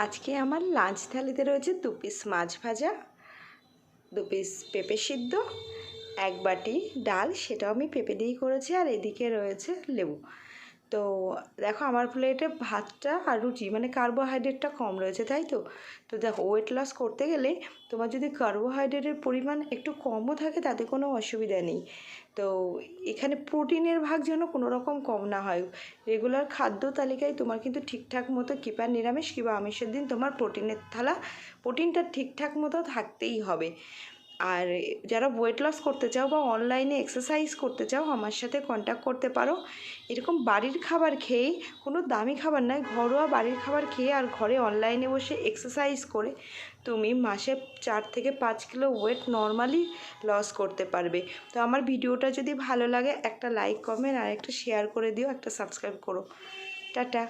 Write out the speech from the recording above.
আজকে আমার লাঞ্চ থালিতে রয়েছে 2 পিস মাছ ভাজা, 2 পিস পেঁপে সিদ্ধ, 1 বাটি ডাল, সেটাও আমি পেঁপে দিয়েই করেছি, আর এদিকে রয়েছে লেবু। তো দেখো আমার প্লেটে ভাতটা আর রুটি মানে কার্বোহাইড্রেটটা কম রয়েছে, তাই তো। তো দেখো ওয়েট লস করতে গেলে তোমার যদি কার্বোহাইড্রেটের পরিমাণ একটু কমও থাকে তাতে কোনো অসুবিধা নেই। তো এখানে প্রোটিনের ভাগ যেন কোনো রকম কম না হয়। রেগুলার খাদ্য তালিকায় তোমার কিন্তু ঠিকঠাক মতো কিংবা নিরামিষ কিংবা আমিষের দিন তোমার প্রোটিনটা ঠিকঠাক মতো থাকতেই হবে। আর যারা ওয়েট লস করতে চাও বা অনলাইনে এক্সারসাইজ করতে চাও আমার সাথে কন্ট্যাক্ট করতে পারো। এরকম বাড়ির খাবার খেয়েই, কোনো দামি খাবার নয়, ঘরোয়া বাড়ির খাবার খেয়ে আর ঘরে অনলাইনে বসে এক্সারসাইজ করে তুমি মাসে 4 থেকে 5 কিলো ওয়েট নর্মালি লস করতে পারবে। তো আমার ভিডিওটা যদি ভালো লাগে একটা লাইক, কমেন্ট আর একটা শেয়ার করে দিও, একটা সাবস্ক্রাইব করো। টাটা।